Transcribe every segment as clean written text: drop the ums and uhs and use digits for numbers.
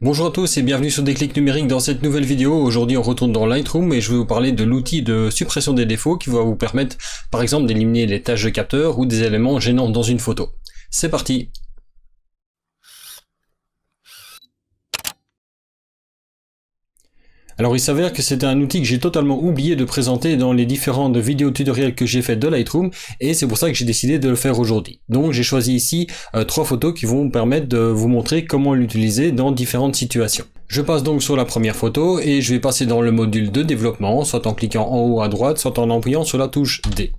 Bonjour à tous et bienvenue sur Déclic Numérique. Dans cette nouvelle vidéo, aujourd'hui on retourne dans Lightroom et je vais vous parler de l'outil de suppression des défauts qui va vous permettre par exemple d'éliminer les taches de capteur ou des éléments gênants dans une photo. C'est parti! Alors il s'avère que c'est un outil que j'ai totalement oublié de présenter dans les différentes vidéos tutoriels que j'ai fait de Lightroom et c'est pour ça que j'ai décidé de le faire aujourd'hui. Donc j'ai choisi ici 3 photos qui vont vous permettre de vous montrer comment l'utiliser dans différentes situations. Je passe donc sur la première photo et je vais passer dans le module de développement, soit en cliquant en haut à droite, soit en appuyant sur la touche D.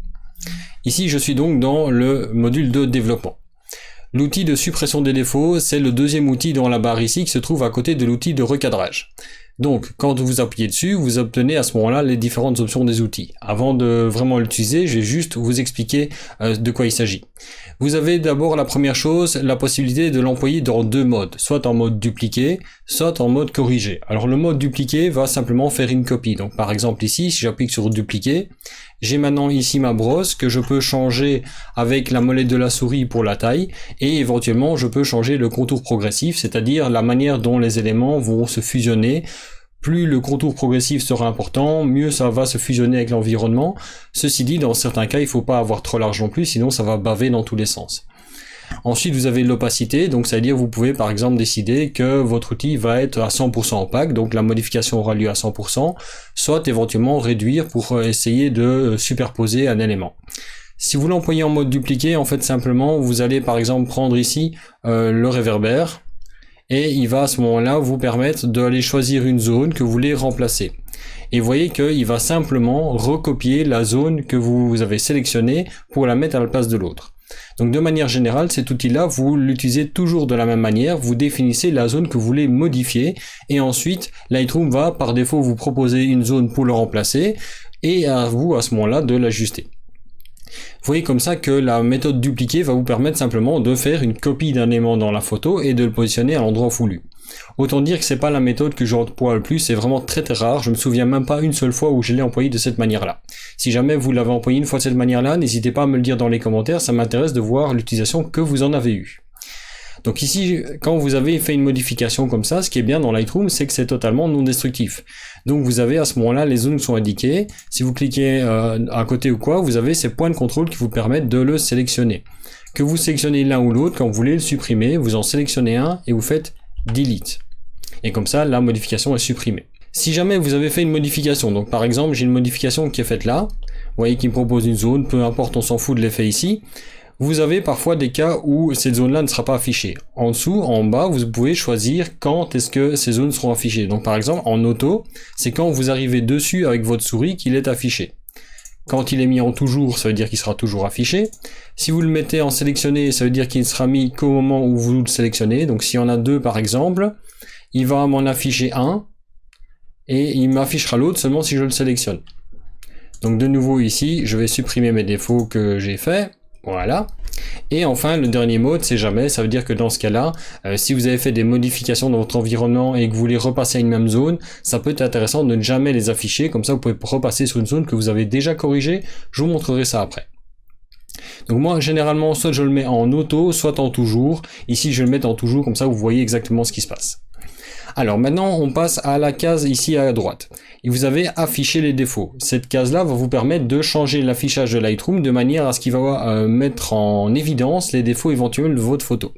Ici je suis donc dans le module de développement. L'outil de suppression des défauts, c'est le deuxième outil dans la barre ici qui se trouve à côté de l'outil de recadrage. Donc, quand vous appuyez dessus, vous obtenez à ce moment-là les différentes options des outils. Avant de vraiment l'utiliser, je vais juste vous expliquer de quoi il s'agit. Vous avez d'abord la première chose, la possibilité de l'employer dans deux modes, soit en mode dupliqué, soit en mode corrigé. Alors le mode dupliqué va simplement faire une copie. Donc par exemple ici, si j'appuie sur dupliquer, j'ai maintenant ici ma brosse que je peux changer avec la molette de la souris pour la taille et éventuellement je peux changer le contour progressif, c'est-à-dire la manière dont les éléments vont se fusionner. Plus le contour progressif sera important, mieux ça va se fusionner avec l'environnement. Ceci dit, dans certains cas, il ne faut pas avoir trop large non plus, sinon ça va baver dans tous les sens. Ensuite, vous avez l'opacité, donc ça veut dire que vous pouvez par exemple décider que votre outil va être à 100% opaque, donc la modification aura lieu à 100%, soit éventuellement réduire pour essayer de superposer un élément. Si vous l'employez en mode dupliqué, en fait simplement, vous allez par exemple prendre ici le réverbère, et il va à ce moment-là vous permettre d'aller choisir une zone que vous voulez remplacer. Et vous voyez qu'il va simplement recopier la zone que vous avez sélectionnée pour la mettre à la place de l'autre. Donc de manière générale, cet outil-là, vous l'utilisez toujours de la même manière, vous définissez la zone que vous voulez modifier, et ensuite Lightroom va par défaut vous proposer une zone pour le remplacer, et à vous à ce moment-là de l'ajuster. Vous voyez comme ça que la méthode dupliquée va vous permettre simplement de faire une copie d'un élément dans la photo et de le positionner à l'endroit voulu. Autant dire que c'est pas la méthode que j'emploie le plus, c'est vraiment très rare, je me souviens même pas une seule fois où je l'ai employé de cette manière-là. Si jamais vous l'avez employé une fois de cette manière-là, n'hésitez pas à me le dire dans les commentaires, ça m'intéresse de voir l'utilisation que vous en avez eue. Donc ici, quand vous avez fait une modification comme ça, ce qui est bien dans Lightroom, c'est que c'est totalement non destructif. Donc vous avez à ce moment-là, les zones sont indiquées. Si vous cliquez à côté ou quoi, vous avez ces points de contrôle qui vous permettent de le sélectionner. Que vous sélectionnez l'un ou l'autre, quand vous voulez le supprimer, vous en sélectionnez un et vous faites Delete. Et comme ça, la modification est supprimée. Si jamais vous avez fait une modification, donc par exemple, j'ai une modification qui est faite là, vous voyez qu'il me propose une zone, peu importe, on s'en fout de l'effet ici. Vous avez parfois des cas où cette zone-là ne sera pas affichée. En dessous, en bas, vous pouvez choisir quand est-ce que ces zones seront affichées. Donc par exemple, en auto, c'est quand vous arrivez dessus avec votre souris qu'il est affiché. Quand il est mis en toujours, ça veut dire qu'il sera toujours affiché. Si vous le mettez en sélectionné, ça veut dire qu'il ne sera mis qu'au moment où vous le sélectionnez. Donc s'il y en a deux par exemple, il va m'en afficher un et il m'affichera l'autre seulement si je le sélectionne. Donc de nouveau ici, je vais supprimer mes défauts que j'ai faits. Voilà. Et enfin, le dernier mode, c'est jamais. Ça veut dire que dans ce cas-là, si vous avez fait des modifications dans votre environnement et que vous voulez repasser à une même zone, ça peut être intéressant de ne jamais les afficher. Comme ça, vous pouvez repasser sur une zone que vous avez déjà corrigée. Je vous montrerai ça après. Donc moi, généralement, soit je le mets en auto, soit en toujours. Ici, je vais le mettre en toujours, comme ça, vous voyez exactement ce qui se passe. Alors maintenant, on passe à la case ici à droite. Et vous avez affiché les défauts. Cette case-là va vous permettre de changer l'affichage de Lightroom de manière à ce qu'il va mettre en évidence les défauts éventuels de votre photo.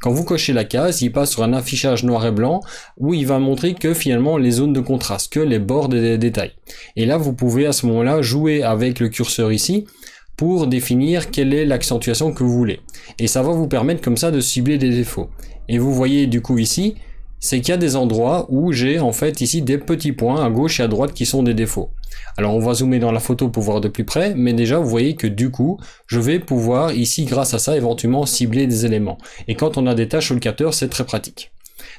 Quand vous cochez la case, il passe sur un affichage noir et blanc où il va montrer que finalement les zones de contraste, que les bords des détails. Et là, vous pouvez à ce moment-là jouer avec le curseur ici pour définir quelle est l'accentuation que vous voulez. Et ça va vous permettre comme ça de cibler des défauts. Et vous voyez du coup ici, c'est qu'il y a des endroits où j'ai en fait ici des petits points à gauche et à droite qui sont des défauts. Alors on va zoomer dans la photo pour voir de plus près, mais déjà vous voyez que du coup, je vais pouvoir ici grâce à ça éventuellement cibler des éléments. Et quand on a des tâches sur le capteur, c'est très pratique.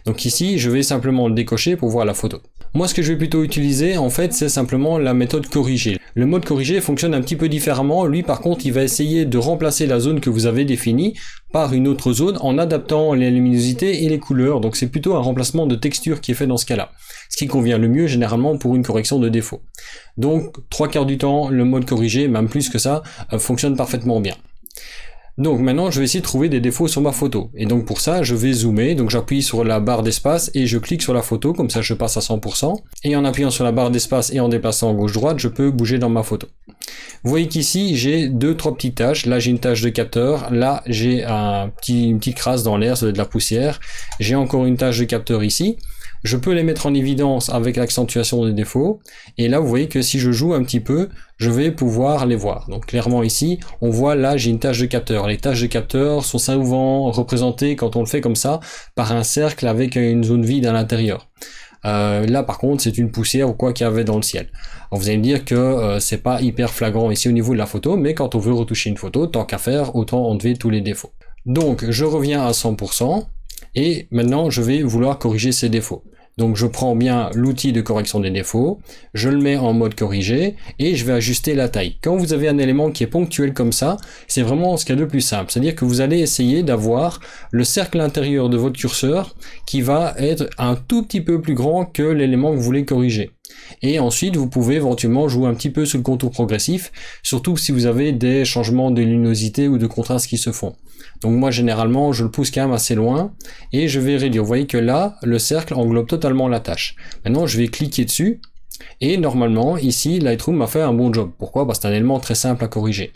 Donc ici, je vais simplement le décocher pour voir la photo. Moi, ce que je vais plutôt utiliser, en fait, c'est simplement la méthode corriger. Le mode corriger fonctionne un petit peu différemment. Lui, par contre, il va essayer de remplacer la zone que vous avez définie par une autre zone en adaptant les luminosités et les couleurs. Donc, c'est plutôt un remplacement de texture qui est fait dans ce cas-là. Ce qui convient le mieux, généralement, pour une correction de défaut. Donc, 3/4 du temps, le mode corriger, même plus que ça, fonctionne parfaitement bien. Donc maintenant, je vais essayer de trouver des défauts sur ma photo. Et donc pour ça, je vais zoomer. Donc j'appuie sur la barre d'espace et je clique sur la photo. Comme ça, je passe à 100%. Et en appuyant sur la barre d'espace et en déplaçant gauche-droite, je peux bouger dans ma photo. Vous voyez qu'ici, j'ai 2-3 petites taches. Là, j'ai une tache de capteur. Là, j'ai une petite crasse dans l'air, ça doit être de la poussière. J'ai encore une tache de capteur ici. Je peux les mettre en évidence avec l'accentuation des défauts. Et là, vous voyez que si je joue un petit peu, je vais pouvoir les voir. Donc clairement ici, on voit là, j'ai une tache de capteur. Les taches de capteur sont souvent représentées, quand on le fait comme ça, par un cercle avec une zone vide à l'intérieur. Là par contre c'est une poussière ou quoi qu'il y avait dans le ciel. Alors, vous allez me dire que c'est pas hyper flagrant ici au niveau de la photo, mais quand on veut retoucher une photo, tant qu'à faire, autant enlever tous les défauts. Donc je reviens à 100% et maintenant je vais vouloir corriger ces défauts. Donc je prends bien l'outil de correction des défauts, je le mets en mode corrigé et je vais ajuster la taille. Quand vous avez un élément qui est ponctuel comme ça, c'est vraiment ce qu'il y a de plus simple. C'est-à-dire que vous allez essayer d'avoir le cercle intérieur de votre curseur qui va être un tout petit peu plus grand que l'élément que vous voulez corriger. Et ensuite, vous pouvez éventuellement jouer un petit peu sur le contour progressif, surtout si vous avez des changements de luminosité ou de contraste qui se font. Donc moi, généralement, je le pousse quand même assez loin et je vais réduire. Vous voyez que là, le cercle englobe totalement la tâche. Maintenant, je vais cliquer dessus et normalement, ici, Lightroom m'a fait un bon job. Pourquoi? Parce que c'est un élément très simple à corriger.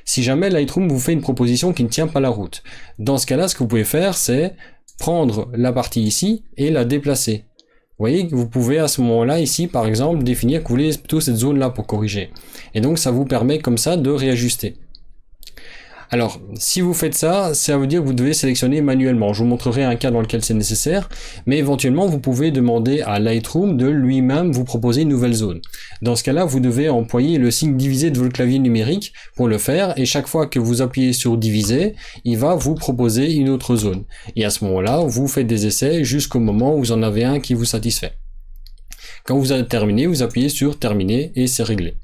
Si jamais Lightroom vous fait une proposition qui ne tient pas la route, dans ce cas-là, ce que vous pouvez faire, c'est prendre la partie ici et la déplacer. Vous voyez que vous pouvez à ce moment-là, ici, par exemple, définir que vous voulez plutôt cette zone-là pour corriger. Et donc, ça vous permet comme ça de réajuster. Alors, si vous faites ça, ça veut dire que vous devez sélectionner manuellement. Je vous montrerai un cas dans lequel c'est nécessaire, mais éventuellement, vous pouvez demander à Lightroom de lui-même vous proposer une nouvelle zone. Dans ce cas-là, vous devez employer le signe divisé de votre clavier numérique pour le faire, et chaque fois que vous appuyez sur diviser, il va vous proposer une autre zone. Et à ce moment-là, vous faites des essais jusqu'au moment où vous en avez un qui vous satisfait. Quand vous avez terminé, vous appuyez sur terminer et c'est réglé.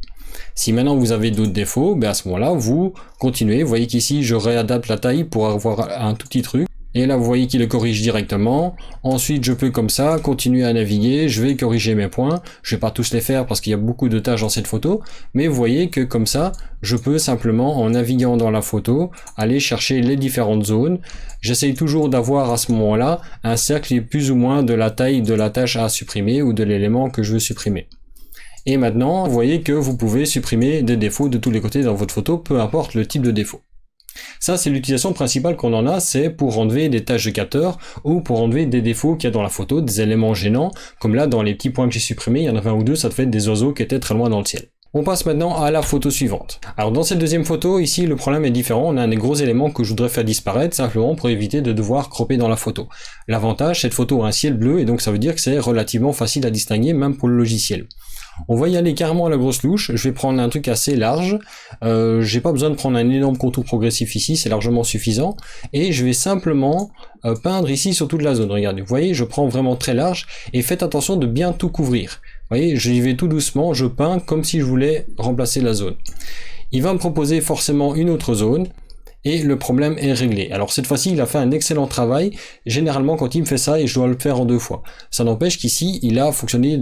Si maintenant vous avez d'autres défauts, ben à ce moment-là, vous continuez. Vous voyez qu'ici, je réadapte la taille pour avoir un tout petit truc. Et là, vous voyez qu'il le corrige directement. Ensuite, je peux comme ça continuer à naviguer. Je vais corriger mes points. Je vais pas tous les faire parce qu'il y a beaucoup de tâches dans cette photo. Mais vous voyez que comme ça, je peux simplement, en naviguant dans la photo, aller chercher les différentes zones. J'essaye toujours d'avoir à ce moment-là un cercle qui est plus ou moins de la taille de la tâche à supprimer ou de l'élément que je veux supprimer. Et maintenant, vous voyez que vous pouvez supprimer des défauts de tous les côtés dans votre photo, peu importe le type de défaut. Ça, c'est l'utilisation principale qu'on en a, c'est pour enlever des taches de capteur ou pour enlever des défauts qu'il y a dans la photo, des éléments gênants, comme là, dans les petits points que j'ai supprimés, il y en avait un ou deux, ça te fait des oiseaux qui étaient très loin dans le ciel. On passe maintenant à la photo suivante. Alors dans cette deuxième photo, ici le problème est différent, on a un des gros éléments que je voudrais faire disparaître simplement pour éviter de devoir cropper dans la photo. L'avantage, cette photo a un ciel bleu et donc ça veut dire que c'est relativement facile à distinguer même pour le logiciel. On va y aller carrément à la grosse louche, je vais prendre un truc assez large, j'ai pas besoin de prendre un énorme contour progressif ici, c'est largement suffisant, et je vais simplement peindre ici sur toute la zone. Regardez, vous voyez, je prends vraiment très large, et faites attention de bien tout couvrir. Vous voyez, j'y vais tout doucement, je peins comme si je voulais remplacer la zone. Il va me proposer forcément une autre zone, et le problème est réglé. Alors cette fois-ci, il a fait un excellent travail. Généralement, quand il me fait ça, et je dois le faire en 2 fois. Ça n'empêche qu'ici, il a fonctionné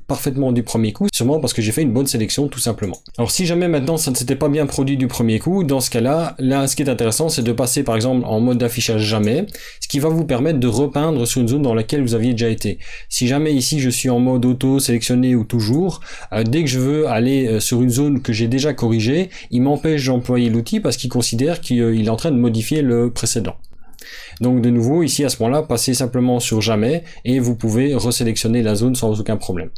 parfaitement du premier coup, sûrement parce que j'ai fait une bonne sélection, tout simplement. Alors si jamais maintenant ça ne s'était pas bien produit du premier coup, dans ce cas-là, ce qui est intéressant, c'est de passer par exemple en mode d'affichage jamais, ce qui va vous permettre de repeindre sur une zone dans laquelle vous aviez déjà été. Si jamais ici je suis en mode auto, sélectionné ou toujours, dès que je veux aller sur une zone que j'ai déjà corrigée, il m'empêche d'employer l'outil parce qu'il considère qu'il est en train de modifier le précédent. Donc de nouveau, ici à ce moment-là, passez simplement sur jamais et vous pouvez resélectionner la zone sans aucun problème.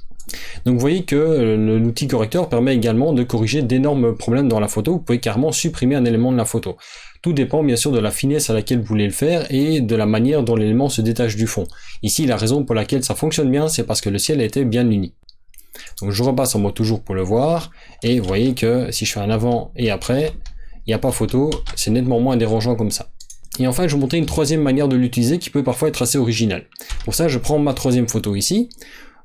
Donc vous voyez que l'outil correcteur permet également de corriger d'énormes problèmes dans la photo. Vous pouvez carrément supprimer un élément de la photo. Tout dépend bien sûr de la finesse à laquelle vous voulez le faire et de la manière dont l'élément se détache du fond. Ici, la raison pour laquelle ça fonctionne bien, c'est parce que le ciel a été bien uni. Donc je repasse en mode toujours pour le voir et vous voyez que si je fais un avant et après, il n'y a pas photo, c'est nettement moins dérangeant comme ça. Et enfin, je vais vous montrer une troisième manière de l'utiliser qui peut parfois être assez originale. Pour ça, je prends ma troisième photo ici.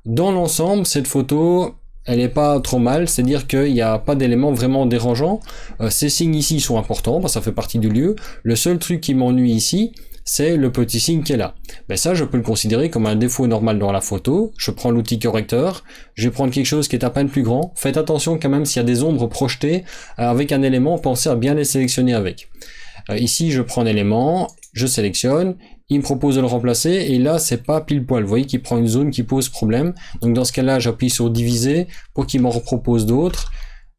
Dans l'ensemble, cette photo, elle n'est pas trop mal, c'est-à-dire qu'il n'y a pas d'éléments vraiment dérangeants. Ces signes ici sont importants, parce que ça fait partie du lieu. Le seul truc qui m'ennuie ici, c'est le petit signe qui est là. Ben ça, je peux le considérer comme un défaut normal dans la photo. Je prends l'outil correcteur, je vais prendre quelque chose qui est à peine plus grand. Faites attention quand même s'il y a des ombres projetées avec un élément, pensez à bien les sélectionner avec. Ici, je prends un élément, je sélectionne, il me propose de le remplacer, et là, c'est pas pile poil. Vous voyez qu'il prend une zone qui pose problème. Donc dans ce cas-là, j'appuie sur diviser pour qu'il m'en repropose d'autres.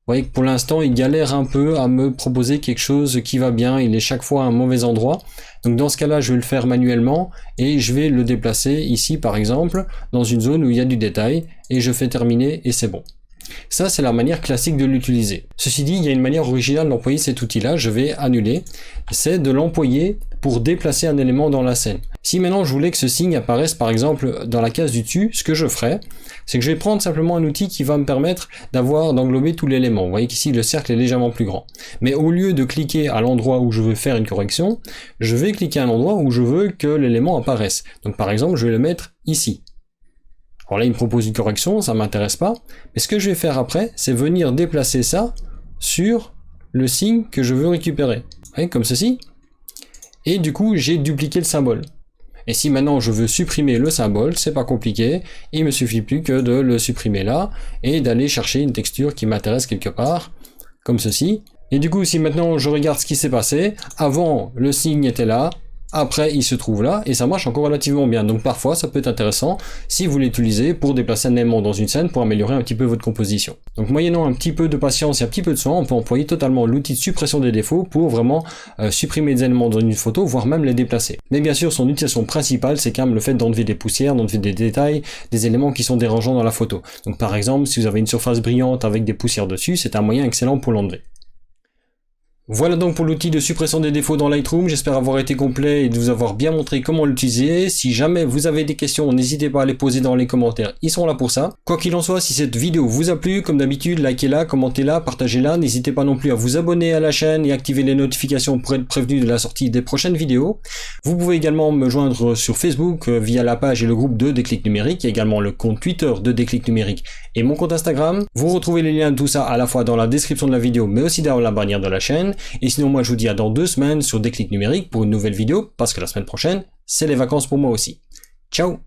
Vous voyez que pour l'instant, il galère un peu à me proposer quelque chose qui va bien. Il est chaque fois à un mauvais endroit. Donc dans ce cas-là, je vais le faire manuellement et je vais le déplacer ici, par exemple, dans une zone où il y a du détail, et je fais terminer et c'est bon. Ça, c'est la manière classique de l'utiliser. Ceci dit, il y a une manière originale d'employer cet outil-là, je vais annuler. C'est de l'employer pour déplacer un élément dans la scène. Si maintenant je voulais que ce signe apparaisse par exemple dans la case du dessus, ce que je ferais, c'est que je vais prendre simplement un outil qui va me permettre d'englober tout l'élément. Vous voyez qu'ici le cercle est légèrement plus grand. Mais au lieu de cliquer à l'endroit où je veux faire une correction, je vais cliquer à l'endroit où je veux que l'élément apparaisse. Donc par exemple, je vais le mettre ici. Alors là, il me propose une correction, ça ne m'intéresse pas. Mais ce que je vais faire après, c'est venir déplacer ça sur le signe que je veux récupérer. Vous voyez, comme ceci. Et du coup, j'ai dupliqué le symbole. Et si maintenant je veux supprimer le symbole, c'est pas compliqué. Il me suffit plus que de le supprimer là et d'aller chercher une texture qui m'intéresse quelque part, comme ceci. Et du coup, si maintenant je regarde ce qui s'est passé, avant le signe était là, après il se trouve là, et ça marche encore relativement bien. Donc parfois ça peut être intéressant si vous l'utilisez pour déplacer un élément dans une scène pour améliorer un petit peu votre composition. Donc moyennant un petit peu de patience et un petit peu de soin, on peut employer totalement l'outil de suppression des défauts pour vraiment supprimer des éléments dans une photo, voire même les déplacer. Mais bien sûr, son utilisation principale, c'est quand même le fait d'enlever des poussières, d'enlever des détails, des éléments qui sont dérangeants dans la photo. Donc par exemple, si vous avez une surface brillante avec des poussières dessus, c'est un moyen excellent pour l'enlever. Voilà donc pour l'outil de suppression des défauts dans Lightroom, j'espère avoir été complet et de vous avoir bien montré comment l'utiliser. Si jamais vous avez des questions, n'hésitez pas à les poser dans les commentaires, ils sont là pour ça. Quoi qu'il en soit, si cette vidéo vous a plu, comme d'habitude, likez-la, commentez-la, partagez-la, n'hésitez pas non plus à vous abonner à la chaîne et activer les notifications pour être prévenu de la sortie des prochaines vidéos. Vous pouvez également me joindre sur Facebook via la page et le groupe de Déclic Numérique, il y a également le compte Twitter de Déclic Numérique et mon compte Instagram. Vous retrouvez les liens de tout ça à la fois dans la description de la vidéo mais aussi dans la bannière de la chaîne. Et sinon, moi je vous dis à dans 2 semaines sur Déclic Numérique pour une nouvelle vidéo, parce que la semaine prochaine, c'est les vacances pour moi aussi. Ciao!